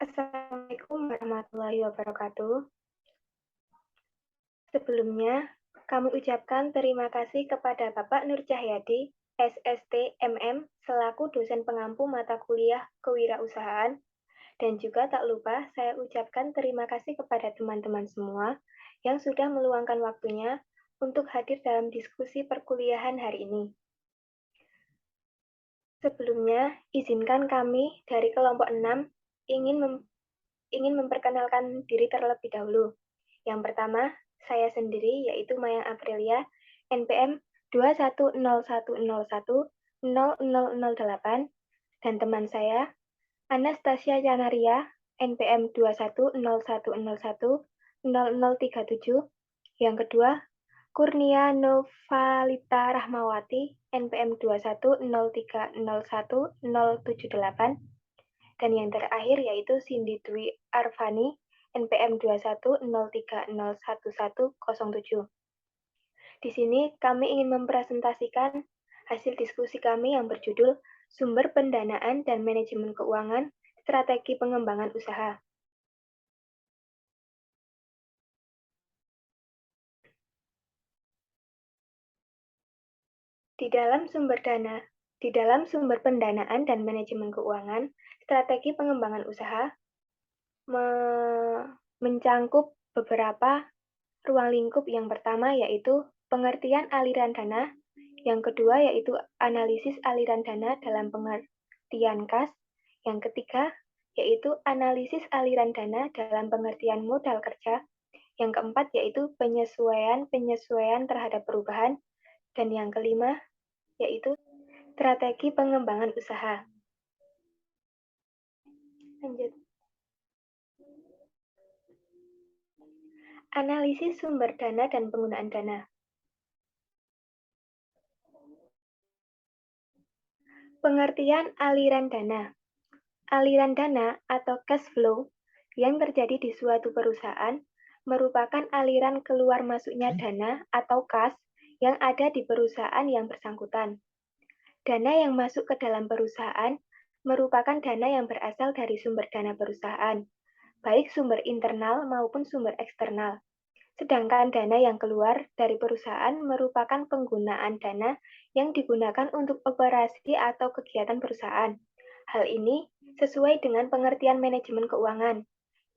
Assalamualaikum warahmatullahi wabarakatuh. Sebelumnya, kami ucapkan terima kasih kepada Bapak Nur Cahyadi, SST MM, selaku dosen pengampu mata kuliah kewirausahaan, dan juga tak lupa saya ucapkan terima kasih kepada teman-teman semua yang sudah meluangkan waktunya untuk hadir dalam diskusi perkuliahan hari ini. Sebelumnya, izinkan kami dari kelompok 6 ingin memperkenalkan diri terlebih dahulu. Yang pertama, saya sendiri yaitu Mayang Aprilia, NPM 2101010008, dan teman saya Anastasia Janaria, NPM 2101010037. Yang kedua, Kurnia Novalita Rahmawati, NPM 2103010078. Dan yang terakhir yaitu Cindy Dwi Arvani, NPM 2103011107. Di sini kami ingin mempresentasikan hasil diskusi kami yang berjudul Sumber Pendanaan dan Manajemen Keuangan, Strategi Pengembangan Usaha. Di dalam sumber pendanaan dan manajemen keuangan, strategi pengembangan usaha mencangkup beberapa ruang lingkup. Yang pertama yaitu pengertian aliran dana, yang kedua yaitu analisis aliran dana dalam pengertian kas, yang ketiga yaitu analisis aliran dana dalam pengertian modal kerja, yang keempat yaitu penyesuaian terhadap perubahan, dan yang kelima yaitu strategi pengembangan usaha. Lanjut. Analisis sumber dana dan penggunaan dana. Pengertian aliran dana. Aliran dana atau cash flow yang terjadi di suatu perusahaan merupakan aliran keluar masuknya dana atau kas yang ada di perusahaan yang bersangkutan. Dana yang masuk ke dalam perusahaan merupakan dana yang berasal dari sumber dana perusahaan, baik sumber internal maupun sumber eksternal. Sedangkan dana yang keluar dari perusahaan merupakan penggunaan dana yang digunakan untuk operasi atau kegiatan perusahaan. Hal ini sesuai dengan pengertian manajemen keuangan,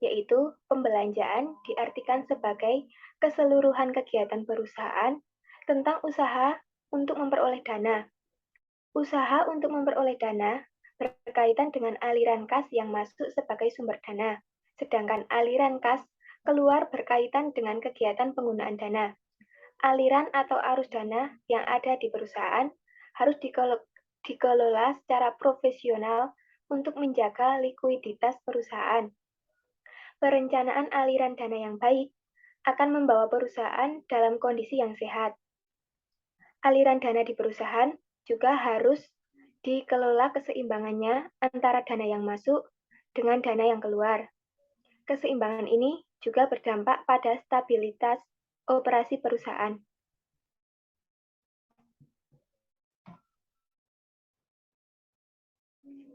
yaitu pembelanjaan diartikan sebagai keseluruhan kegiatan perusahaan tentang usaha untuk memperoleh dana. Usaha untuk memperoleh dana berkaitan dengan aliran kas yang masuk sebagai sumber dana, sedangkan aliran kas keluar berkaitan dengan kegiatan penggunaan dana. Aliran atau arus dana yang ada di perusahaan harus dikelola secara profesional untuk menjaga likuiditas perusahaan. Perencanaan aliran dana yang baik akan membawa perusahaan dalam kondisi yang sehat. Aliran dana di perusahaan juga harus dikelola keseimbangannya antara dana yang masuk dengan dana yang keluar. Keseimbangan ini juga berdampak pada stabilitas operasi perusahaan.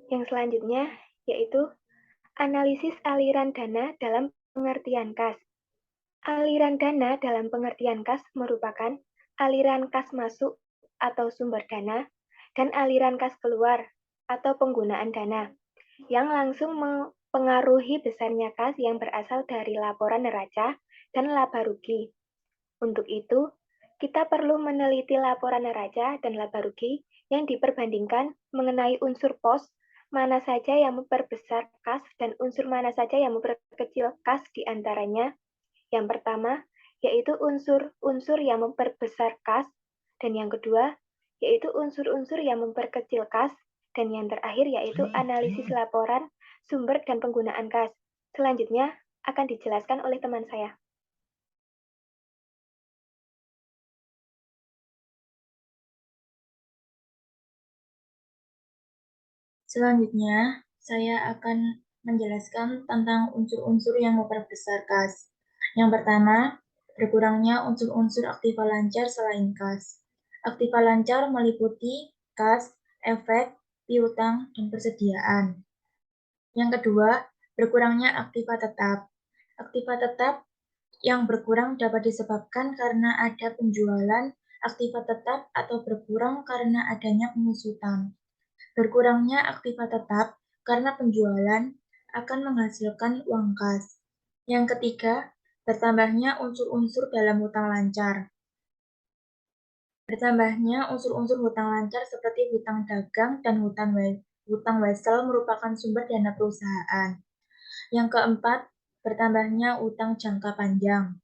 Yang selanjutnya yaitu analisis aliran dana dalam pengertian kas. Aliran dana dalam pengertian kas merupakan aliran kas masuk atau sumber dana dan aliran kas keluar atau penggunaan dana yang langsung mempengaruhi besarnya kas yang berasal dari laporan neraca dan laba rugi. Untuk itu, kita perlu meneliti laporan neraca dan laba rugi yang diperbandingkan mengenai unsur pos mana saja yang memperbesar kas dan unsur mana saja yang memperkecil kas di antaranya. Yang pertama, yaitu unsur-unsur yang memperbesar kas, dan yang kedua, yaitu unsur-unsur yang memperkecil kas, dan yang terakhir yaitu analisis laporan, sumber, dan penggunaan kas. Selanjutnya akan dijelaskan oleh teman saya. Selanjutnya, saya akan menjelaskan tentang unsur-unsur yang memperbesar kas. Yang pertama, berkurangnya unsur-unsur aktiva lancar selain kas. Aktiva lancar meliputi kas, efek, piutang, dan persediaan. Yang kedua, Berkurangnya aktiva tetap. Aktiva tetap yang berkurang dapat disebabkan karena ada penjualan aktiva tetap atau berkurang karena adanya penyusutan. Berkurangnya aktiva tetap karena penjualan akan menghasilkan uang kas. Yang ketiga, bertambahnya unsur-unsur dalam hutang lancar. Bertambahnya unsur-unsur hutang lancar seperti hutang dagang dan hutang wesel merupakan sumber dana perusahaan. Yang keempat, bertambahnya utang jangka panjang.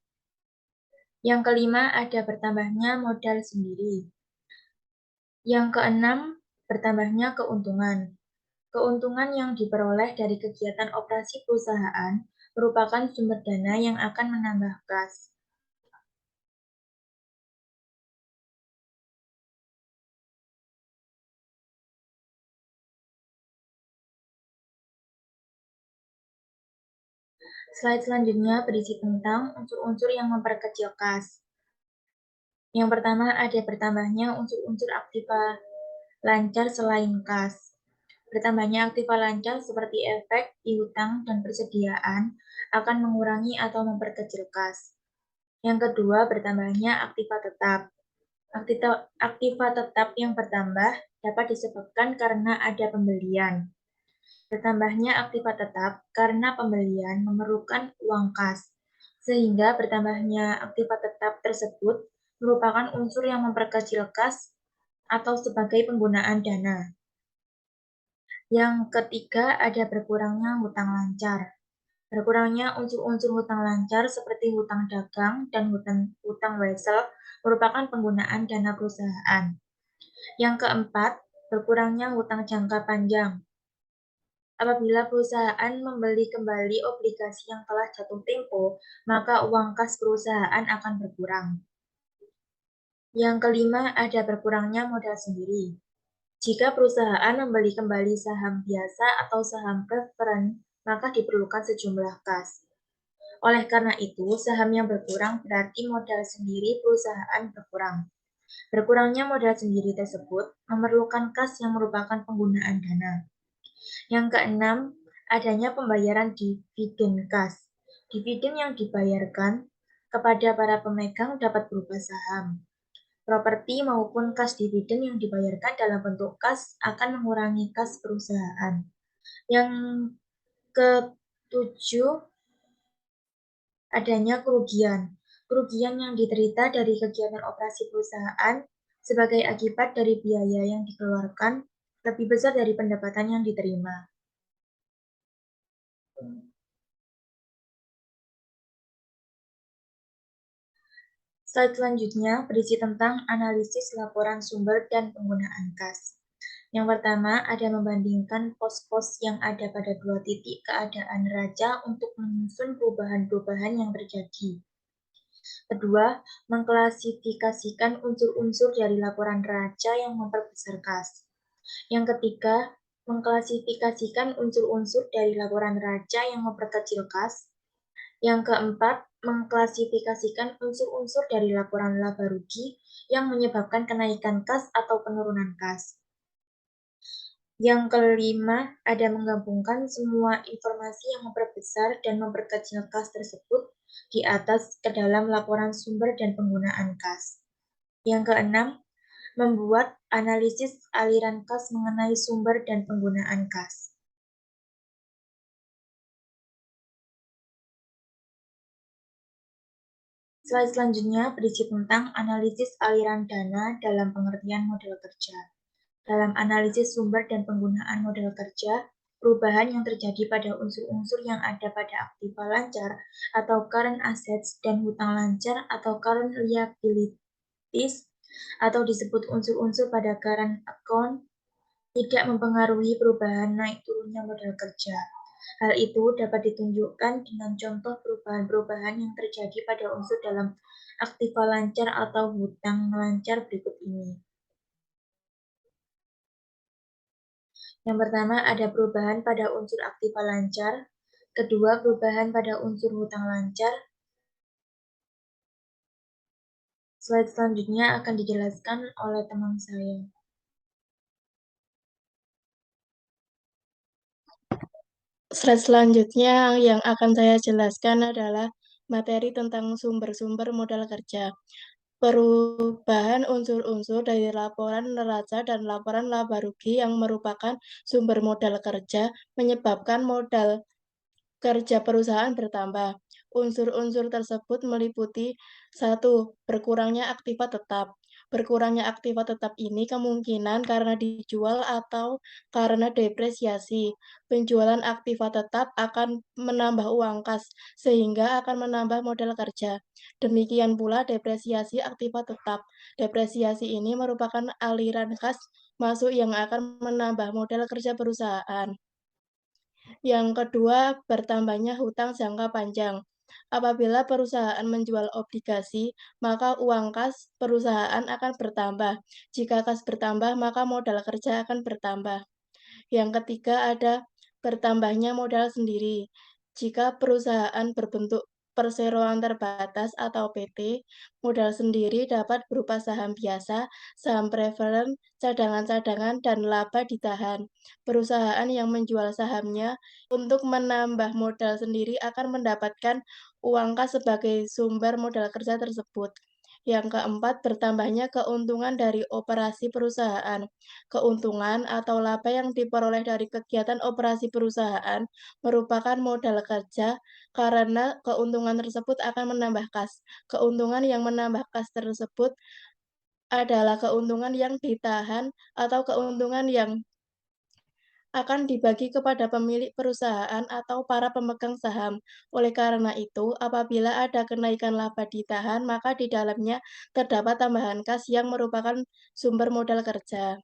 Yang kelima, ada bertambahnya modal sendiri. Yang keenam, bertambahnya keuntungan. Keuntungan yang diperoleh dari kegiatan operasi perusahaan merupakan sumber dana yang akan menambah kas. Slide selanjutnya berisi tentang unsur-unsur yang memperkecil kas. Yang pertama, ada bertambahnya unsur-unsur aktiva lancar selain kas. Bertambahnya aktiva lancar seperti efek, piutang, dan persediaan akan mengurangi atau memperkecil kas. Yang kedua, bertambahnya aktiva tetap. Aktiva tetap yang bertambah dapat disebabkan karena ada pembelian. Bertambahnya aktiva tetap karena pembelian memerlukan uang kas, sehingga bertambahnya aktiva tetap tersebut merupakan unsur yang memperkecil kas atau sebagai penggunaan dana. Yang ketiga, ada berkurangnya hutang lancar. Berkurangnya unsur-unsur hutang lancar seperti hutang dagang dan hutang wesel merupakan penggunaan dana perusahaan. Yang keempat, berkurangnya hutang jangka panjang. Apabila perusahaan membeli kembali obligasi yang telah jatuh tempo, maka uang kas perusahaan akan berkurang. Yang kelima, ada berkurangnya modal sendiri. Jika perusahaan membeli kembali saham biasa atau saham preferen, maka diperlukan sejumlah kas. Oleh karena itu, saham yang berkurang berarti modal sendiri perusahaan berkurang. Berkurangnya modal sendiri tersebut memerlukan kas yang merupakan penggunaan dana. Yang keenam, adanya pembayaran dividen kas. Dividen yang dibayarkan kepada para pemegang dapat berupa saham, properti maupun kas. Dividen yang dibayarkan dalam bentuk kas akan mengurangi kas perusahaan. Yang ketujuh, adanya kerugian. Kerugian yang diderita dari kegiatan operasi perusahaan sebagai akibat dari biaya yang dikeluarkan lebih besar dari pendapatan yang diterima. Slide selanjutnya berisi tentang analisis laporan sumber dan penggunaan kas. Yang pertama, ada membandingkan pos-pos yang ada pada dua titik keadaan neraca untuk menyusun perubahan-perubahan yang terjadi. Kedua, mengklasifikasikan unsur-unsur dari laporan neraca yang memperbesar kas. Yang ketiga, mengklasifikasikan unsur-unsur dari laporan neraca yang memperkecil kas. Yang keempat, mengklasifikasikan unsur-unsur dari laporan laba rugi yang menyebabkan kenaikan kas atau penurunan kas. Yang kelima, ada menggabungkan semua informasi yang memperbesar dan memperkecil kas tersebut di atas ke dalam laporan sumber dan penggunaan kas. Yang keenam, membuat analisis aliran kas mengenai sumber dan penggunaan kas. Slide selanjutnya berisi tentang analisis aliran dana dalam pengertian model kerja. Dalam analisis sumber dan penggunaan model kerja, perubahan yang terjadi pada unsur-unsur yang ada pada aktiva lancar atau current assets dan hutang lancar atau current liabilities atau disebut unsur-unsur pada current account tidak mempengaruhi perubahan naik turunnya model kerja. Hal itu dapat ditunjukkan dengan contoh perubahan-perubahan yang terjadi pada unsur dalam aktiva lancar atau hutang lancar berikut ini. Yang pertama, ada perubahan pada unsur aktiva lancar. Kedua, perubahan pada unsur hutang lancar. Slide selanjutnya akan dijelaskan oleh teman saya. Slide selanjutnya yang akan saya jelaskan adalah materi tentang sumber-sumber modal kerja. Perubahan unsur-unsur dari laporan neraca dan laporan laba rugi yang merupakan sumber modal kerja menyebabkan modal kerja perusahaan bertambah. Unsur-unsur tersebut meliputi: 1. Berkurangnya aktiva tetap. Berkurangnya aktiva tetap ini kemungkinan karena dijual atau karena depresiasi. Penjualan aktiva tetap akan menambah uang kas, sehingga akan menambah modal kerja. Demikian pula depresiasi aktiva tetap. Depresiasi ini merupakan aliran kas masuk yang akan menambah modal kerja perusahaan. Yang kedua, bertambahnya hutang jangka panjang. Apabila perusahaan menjual obligasi, maka uang kas perusahaan akan bertambah. Jika kas bertambah, maka modal kerja akan bertambah. Yang ketiga, ada bertambahnya modal sendiri. Jika perusahaan berbentuk perseroan terbatas atau PT, modal sendiri dapat berupa saham biasa, saham preferen, cadangan-cadangan, dan laba ditahan. Perusahaan yang menjual sahamnya untuk menambah modal sendiri akan mendapatkan uang kas sebagai sumber modal kerja tersebut. Yang keempat, bertambahnya keuntungan dari operasi perusahaan. Keuntungan atau laba yang diperoleh dari kegiatan operasi perusahaan merupakan modal kerja karena keuntungan tersebut akan menambah kas. Keuntungan yang menambah kas tersebut adalah keuntungan yang ditahan atau keuntungan yang akan dibagi kepada pemilik perusahaan atau para pemegang saham. Oleh karena itu, apabila ada kenaikan laba ditahan, maka di dalamnya terdapat tambahan kas yang merupakan sumber modal kerja.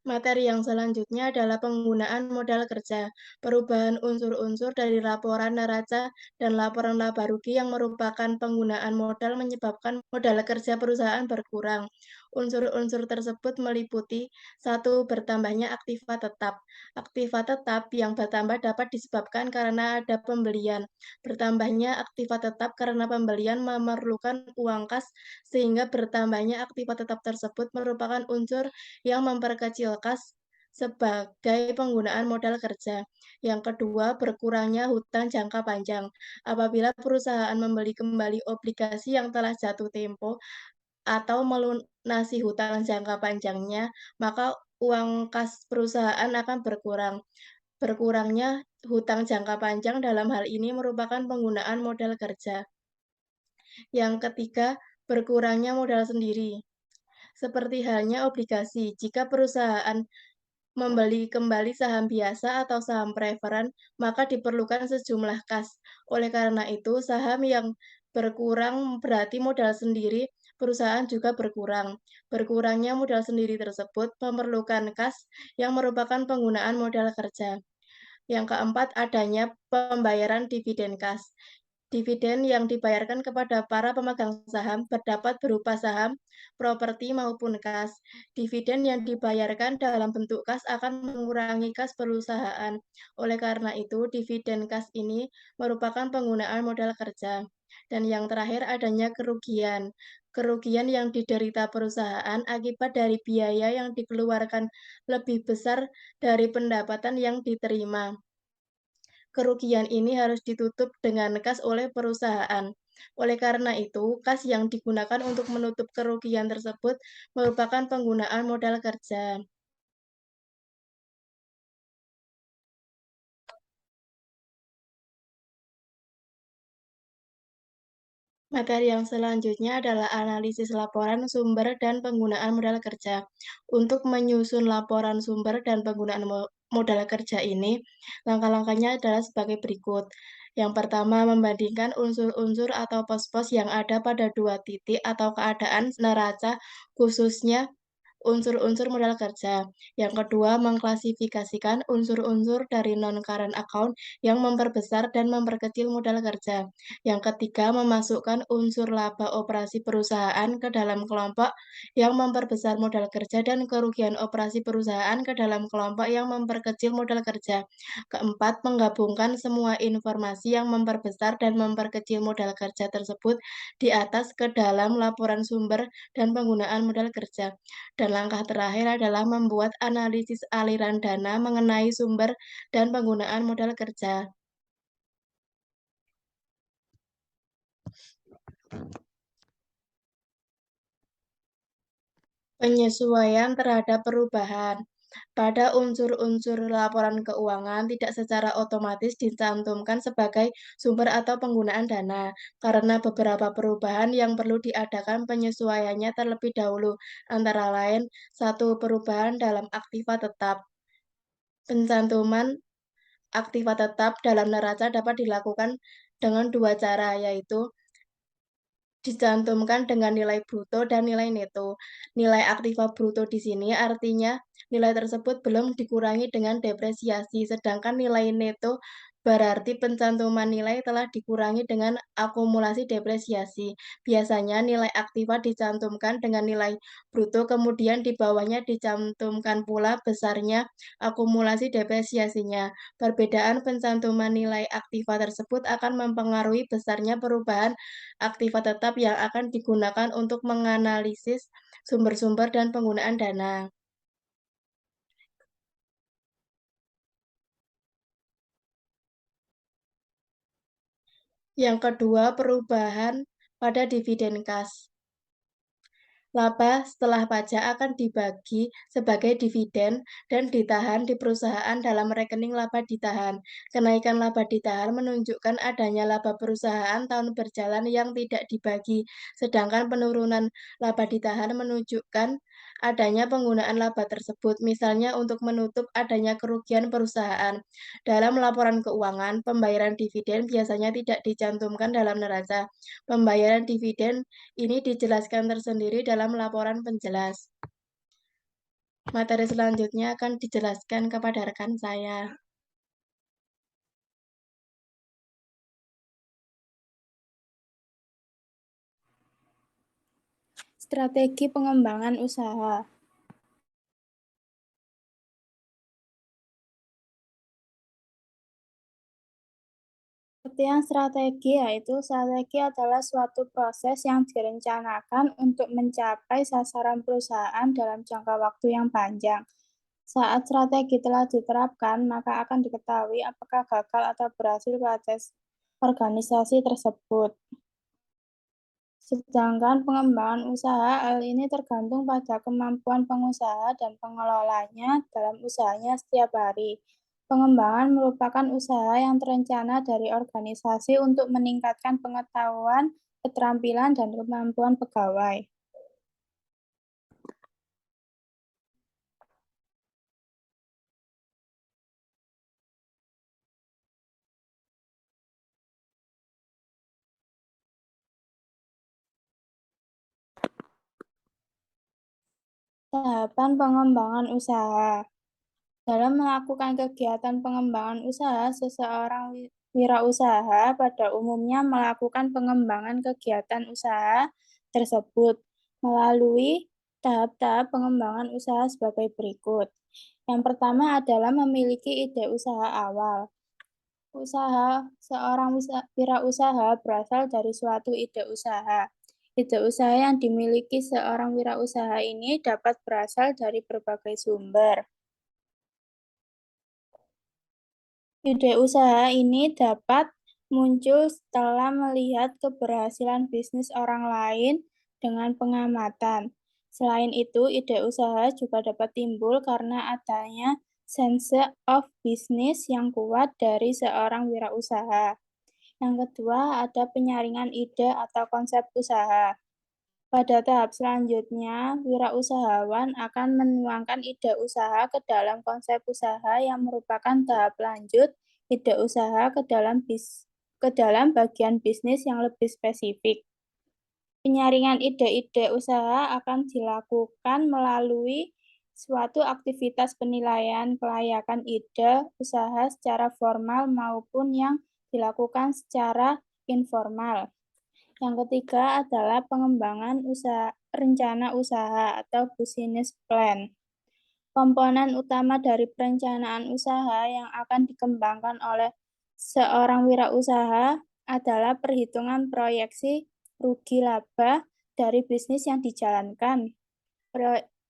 Materi yang selanjutnya adalah penggunaan modal kerja. Perubahan unsur-unsur dari laporan neraca dan laporan laba rugi yang merupakan penggunaan modal menyebabkan modal kerja perusahaan berkurang. Unsur-unsur tersebut meliputi: 1. Bertambahnya aktiva tetap. Aktiva tetap yang bertambah dapat disebabkan karena ada pembelian. Bertambahnya aktiva tetap karena pembelian memerlukan uang kas, sehingga bertambahnya aktiva tetap tersebut merupakan unsur yang memperkecil kas sebagai penggunaan modal kerja. Yang kedua, berkurangnya hutang jangka panjang. Apabila perusahaan membeli kembali obligasi yang telah jatuh tempo atau melunasi hutang jangka panjangnya, maka uang kas perusahaan akan berkurang. Berkurangnya hutang jangka panjang dalam hal ini merupakan penggunaan modal kerja. Yang ketiga, berkurangnya modal sendiri. Seperti halnya obligasi, jika perusahaan membeli kembali saham biasa atau saham preferen, maka diperlukan sejumlah kas. Oleh karena itu, saham yang berkurang berarti modal sendiri perusahaan juga berkurang. Berkurangnya modal sendiri tersebut memerlukan kas yang merupakan penggunaan modal kerja. Yang keempat, adanya pembayaran dividen kas. Dividen yang dibayarkan kepada para pemegang saham terdapat berupa saham, properti, maupun kas. Dividen yang dibayarkan dalam bentuk kas akan mengurangi kas perusahaan. Oleh karena itu, dividen kas ini merupakan penggunaan modal kerja. Dan yang terakhir, adanya kerugian. Kerugian yang diderita perusahaan akibat dari biaya yang dikeluarkan lebih besar dari pendapatan yang diterima. Kerugian ini harus ditutup dengan kas oleh perusahaan. Oleh karena itu, kas yang digunakan untuk menutup kerugian tersebut merupakan penggunaan modal kerja. Materi yang selanjutnya adalah analisis laporan sumber dan penggunaan modal kerja. Untuk menyusun laporan sumber dan penggunaan modal kerja ini, langkah-langkahnya adalah sebagai berikut. Yang pertama, membandingkan unsur-unsur atau pos-pos yang ada pada dua titik atau keadaan neraca, khususnya unsur-unsur modal kerja. Yang kedua, mengklasifikasikan unsur-unsur dari non-current account yang memperbesar dan memperkecil modal kerja. Yang ketiga, memasukkan unsur laba operasi perusahaan ke dalam kelompok yang memperbesar modal kerja dan kerugian operasi perusahaan ke dalam kelompok yang memperkecil modal kerja. Keempat, menggabungkan semua informasi yang memperbesar dan memperkecil modal kerja tersebut di atas ke dalam laporan sumber dan penggunaan modal kerja. Dan langkah terakhir adalah membuat analisis aliran dana mengenai sumber dan penggunaan modal kerja. Penyesuaian terhadap perubahan. Pada unsur-unsur laporan keuangan tidak secara otomatis dicantumkan sebagai sumber atau penggunaan dana, karena beberapa perubahan yang perlu diadakan penyesuaiannya terlebih dahulu, antara lain, satu perubahan dalam aktiva tetap. Pencantuman aktiva tetap dalam neraca dapat dilakukan dengan dua cara, yaitu dicantumkan dengan nilai bruto dan nilai neto. Nilai aktiva bruto di sini artinya nilai tersebut belum dikurangi dengan depresiasi, sedangkan nilai neto berarti pencantuman nilai telah dikurangi dengan akumulasi depresiasi. Biasanya nilai aktiva dicantumkan dengan nilai bruto, kemudian di bawahnya dicantumkan pula besarnya akumulasi depresiasinya. Perbedaan pencantuman nilai aktiva tersebut akan mempengaruhi besarnya perubahan aktiva tetap yang akan digunakan untuk menganalisis sumber-sumber dan penggunaan dana. Yang kedua, perubahan pada dividen kas. Laba setelah pajak akan dibagi sebagai dividen dan ditahan di perusahaan dalam rekening laba ditahan. Kenaikan laba ditahan menunjukkan adanya laba perusahaan tahun berjalan yang tidak dibagi, sedangkan penurunan laba ditahan menunjukkan adanya penggunaan laba tersebut, misalnya untuk menutup adanya kerugian perusahaan. Dalam laporan keuangan, pembayaran dividen biasanya tidak dicantumkan dalam neraca. Pembayaran dividen ini dijelaskan tersendiri dalam laporan penjelas. Materi selanjutnya akan dijelaskan kepada rekan saya. Strategi pengembangan usaha. Pengertian strategi yaitu strategi adalah suatu proses yang direncanakan untuk mencapai sasaran perusahaan dalam jangka waktu yang panjang. Saat strategi telah diterapkan, maka akan diketahui apakah gagal atau berhasil proses organisasi tersebut. Sedangkan pengembangan usaha, hal ini tergantung pada kemampuan pengusaha dan pengelolanya dalam usahanya setiap hari. Pengembangan merupakan usaha yang terencana dari organisasi untuk meningkatkan pengetahuan, keterampilan, dan kemampuan pegawai. Tahapan pengembangan usaha. Dalam melakukan kegiatan pengembangan usaha, seseorang wirausaha pada umumnya melakukan pengembangan kegiatan usaha tersebut melalui tahap-tahap pengembangan usaha sebagai berikut. Yang pertama adalah memiliki ide usaha awal. Seorang wirausaha berasal dari suatu ide usaha. Ide usaha yang dimiliki seorang wirausaha ini dapat berasal dari berbagai sumber. Ide usaha ini dapat muncul setelah melihat keberhasilan bisnis orang lain dengan pengamatan. Selain itu, ide usaha juga dapat timbul karena adanya sense of business yang kuat dari seorang wirausaha. Yang kedua, ada penyaringan ide atau konsep usaha. Pada tahap selanjutnya, wirausahawan akan menuangkan ide usaha ke dalam konsep usaha yang merupakan tahap lanjut ide usaha ke dalam bagian bisnis yang lebih spesifik. Penyaringan ide-ide usaha akan dilakukan melalui suatu aktivitas penilaian kelayakan ide usaha secara formal maupun yang dilakukan secara informal. Yang ketiga adalah pengembangan rencana usaha atau business plan. Komponen utama dari perencanaan usaha yang akan dikembangkan oleh seorang wirausaha adalah perhitungan proyeksi rugi laba dari bisnis yang dijalankan.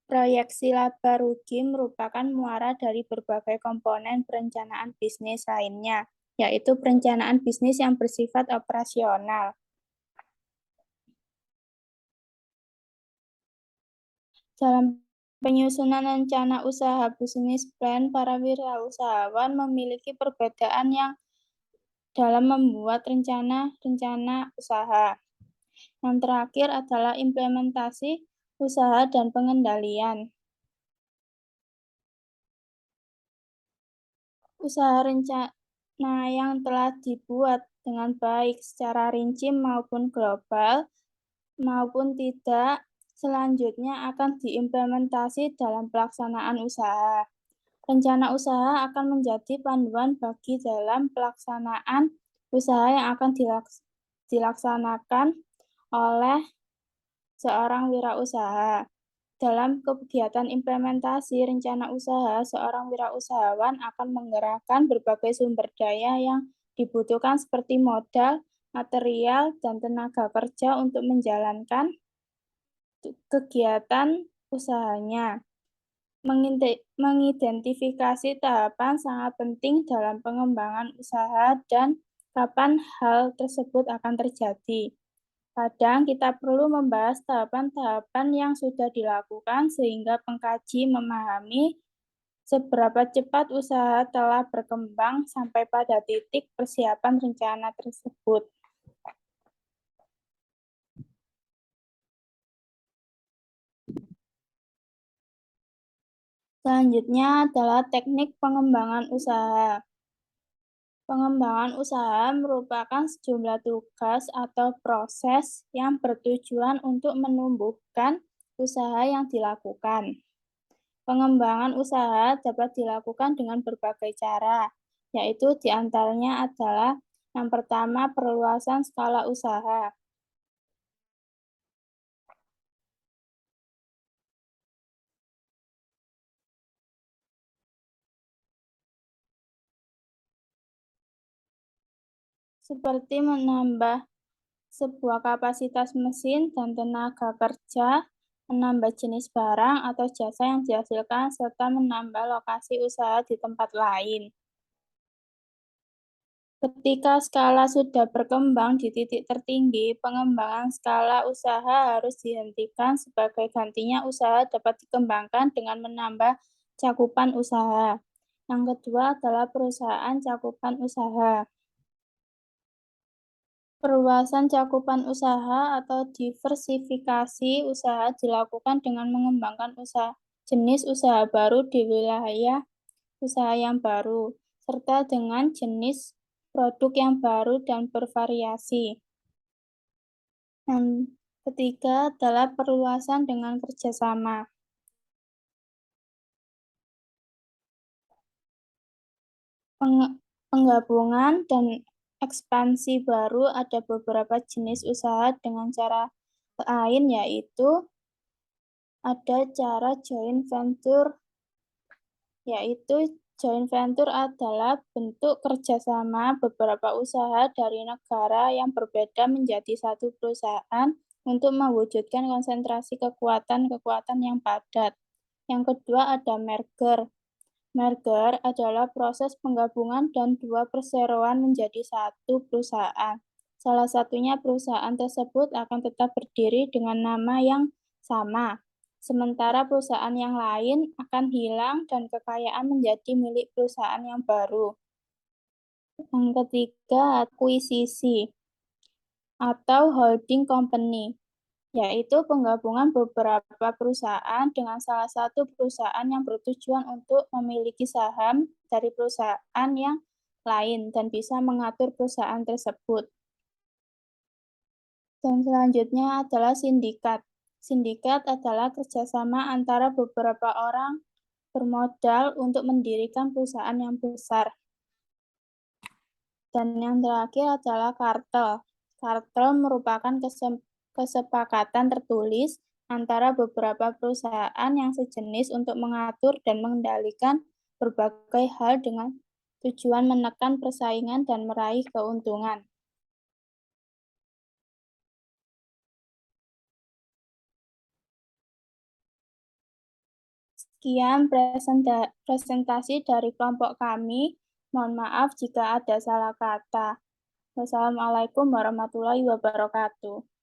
Proyeksi laba rugi merupakan muara dari berbagai komponen perencanaan bisnis lainnya, yaitu perencanaan bisnis yang bersifat operasional. Dalam penyusunan rencana usaha business plan, para wirausahawan memiliki perbedaan yang dalam membuat rencana usaha. Yang terakhir adalah implementasi usaha dan pengendalian. Usaha rencana yang telah dibuat dengan baik secara rinci maupun global maupun tidak, selanjutnya akan diimplementasi dalam pelaksanaan usaha. Rencana usaha akan menjadi panduan bagi dalam pelaksanaan usaha yang akan dilaksanakan oleh seorang wirausaha. Dalam kegiatan implementasi rencana usaha, seorang wirausahawan akan menggerakkan berbagai sumber daya yang dibutuhkan seperti modal, material, dan tenaga kerja untuk menjalankan kegiatan usahanya. Mengidentifikasi tahapan sangat penting dalam pengembangan usaha dan kapan hal tersebut akan terjadi. Kadang kita perlu membahas tahapan-tahapan yang sudah dilakukan sehingga pengkaji memahami seberapa cepat usaha telah berkembang sampai pada titik persiapan rencana tersebut. Selanjutnya adalah teknik pengembangan usaha. Pengembangan usaha merupakan sejumlah tugas atau proses yang bertujuan untuk menumbuhkan usaha yang dilakukan. Pengembangan usaha dapat dilakukan dengan berbagai cara, yaitu diantaranya adalah yang pertama perluasan skala usaha. Seperti menambah sebuah kapasitas mesin dan tenaga kerja, menambah jenis barang atau jasa yang dihasilkan, serta menambah lokasi usaha di tempat lain. Ketika skala sudah berkembang di titik tertinggi, pengembangan skala usaha harus dihentikan, sebagai gantinya usaha dapat dikembangkan dengan menambah cakupan usaha. Yang kedua adalah perusahaan cakupan usaha. Perluasan cakupan usaha atau diversifikasi usaha dilakukan dengan mengembangkan jenis usaha baru di wilayah usaha yang baru, serta dengan jenis produk yang baru dan bervariasi. Yang ketiga adalah perluasan dengan kerjasama. Penggabungan dan ekspansi baru, ada beberapa jenis usaha dengan cara lain, yaitu ada cara joint venture, yaitu joint venture adalah bentuk kerjasama beberapa usaha dari negara yang berbeda menjadi satu perusahaan untuk mewujudkan konsentrasi kekuatan yang padat. Yang kedua ada merger. Merger adalah proses penggabungan dan dua perseroan menjadi satu perusahaan. Salah satunya perusahaan tersebut akan tetap berdiri dengan nama yang sama, sementara perusahaan yang lain akan hilang dan kekayaan menjadi milik perusahaan yang baru. Yang ketiga, akuisisi atau holding company, yaitu penggabungan beberapa perusahaan dengan salah satu perusahaan yang bertujuan untuk memiliki saham dari perusahaan yang lain dan bisa mengatur perusahaan tersebut. Dan selanjutnya adalah sindikat. Sindikat adalah kerjasama antara beberapa orang bermodal untuk mendirikan perusahaan yang besar. Dan yang terakhir adalah kartel. Kartel merupakan kesepakatan tertulis antara beberapa perusahaan yang sejenis untuk mengatur dan mengendalikan berbagai hal dengan tujuan menekan persaingan dan meraih keuntungan. Sekian presentasi dari kelompok kami. Mohon maaf jika ada salah kata. Wassalamualaikum warahmatullahi wabarakatuh.